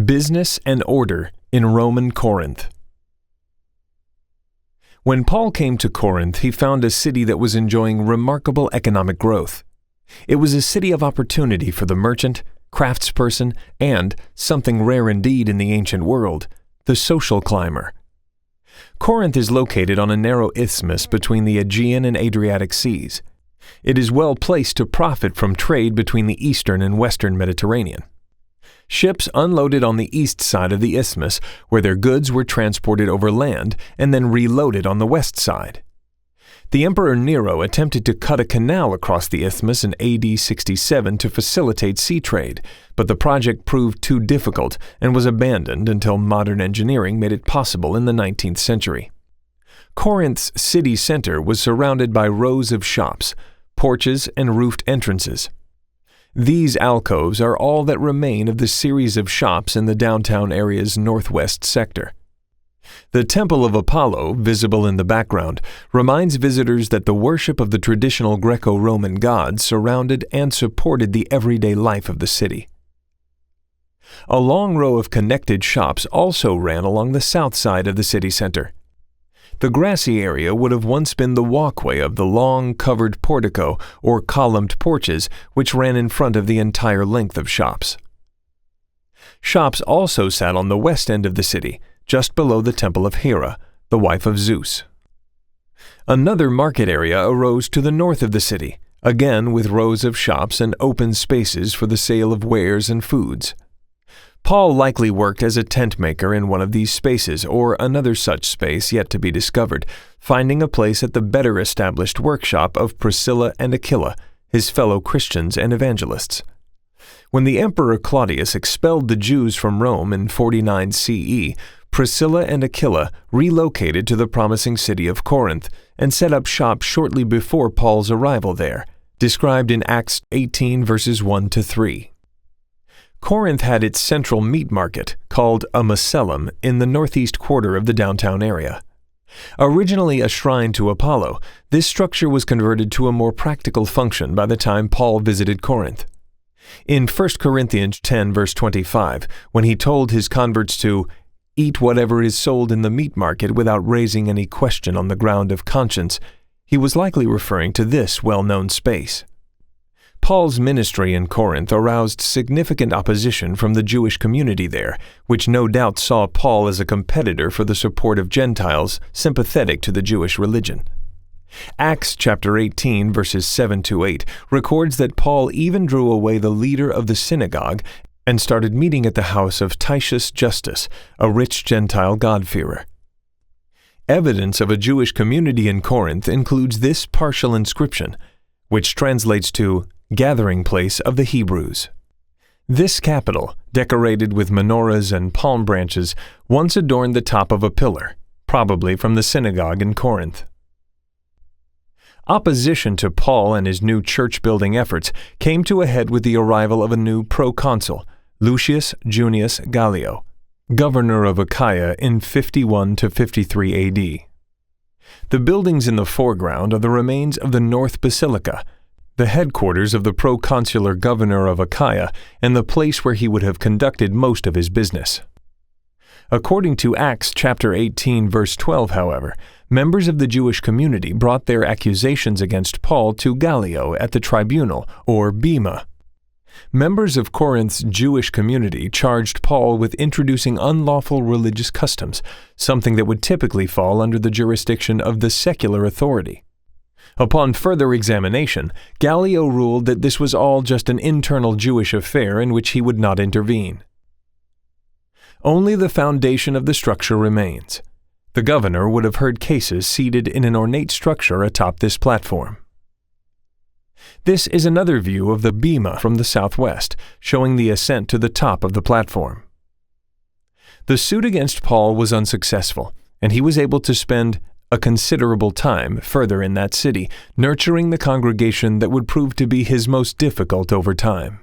Business and order in Roman Corinth. When Paul came to Corinth, he found a city that was enjoying remarkable economic growth. It was a city of opportunity for the merchant, craftsperson, and, something rare indeed in the ancient world, the social climber. Corinth is located on a narrow isthmus between the Aegean and Adriatic seas. It is well placed to profit from trade between the eastern and western Mediterranean. Ships unloaded on the east side of the isthmus, where their goods were transported over land and then reloaded on the west side. The Emperor Nero attempted to cut a canal across the isthmus in AD 67 to facilitate sea trade, but the project proved too difficult and was abandoned until modern engineering made it possible in the 19th century. Corinth's city center was surrounded by rows of shops, porches, and roofed entrances. These alcoves are all that remain of the series of shops in the downtown area's northwest sector. The Temple of Apollo, visible in the background, reminds visitors that the worship of the traditional Greco-Roman gods surrounded and supported the everyday life of the city. A long row of connected shops also ran along the south side of the city center. The grassy area would have once been the walkway of the long, covered portico or columned porches which ran in front of the entire length of shops. Shops also sat on the west end of the city, just below the temple of Hera, the wife of Zeus. Another market area arose to the north of the city, again with rows of shops and open spaces for the sale of wares and foods. Paul likely worked as a tent maker in one of these spaces or another such space yet to be discovered, finding a place at the better established workshop of Priscilla and Aquila, his fellow Christians and evangelists. When the Emperor Claudius expelled the Jews from Rome in 49 CE, Priscilla and Aquila relocated to the promising city of Corinth and set up shop shortly before Paul's arrival there, described in Acts 18 verses 1-3. Corinth had its central meat market, called a Macellum, in the northeast quarter of the downtown area. Originally a shrine to Apollo, this structure was converted to a more practical function by the time Paul visited Corinth. In 1 Corinthians 10 verse 25, when he told his converts to eat whatever is sold in the meat market without raising any question on the ground of conscience, he was likely referring to this well-known space. Paul's ministry in Corinth aroused significant opposition from the Jewish community there, which no doubt saw Paul as a competitor for the support of Gentiles sympathetic to the Jewish religion. Acts chapter 18 verses 7-8 records that Paul even drew away the leader of the synagogue and started meeting at the house of Titius Justus, a rich Gentile God-fearer. Evidence of a Jewish community in Corinth includes this partial inscription, which translates to gathering place of the Hebrews. This capital, decorated with menorahs and palm branches, once adorned the top of a pillar, probably from the synagogue in Corinth. Opposition to Paul and his new church-building efforts came to a head with the arrival of a new proconsul, Lucius Junius Gallio, governor of Achaia in 51-53 AD. The buildings in the foreground are the remains of the North Basilica, the headquarters of the proconsular governor of Achaia and the place where he would have conducted most of his business. According to Acts chapter 18 verse 12, however, members of the Jewish community brought their accusations against Paul to Gallio at the tribunal, or bema. Members of Corinth's Jewish community charged Paul with introducing unlawful religious customs, something that would typically fall under the jurisdiction of the secular authority. Upon further examination, Gallio ruled that this was all just an internal Jewish affair in which he would not intervene. Only the foundation of the structure remains. The governor would have heard cases seated in an ornate structure atop this platform. This is another view of the bema from the southwest, showing the ascent to the top of the platform. The suit against Paul was unsuccessful, and he was able to spend a considerable time further in that city, nurturing the congregation that would prove to be his most difficult over time.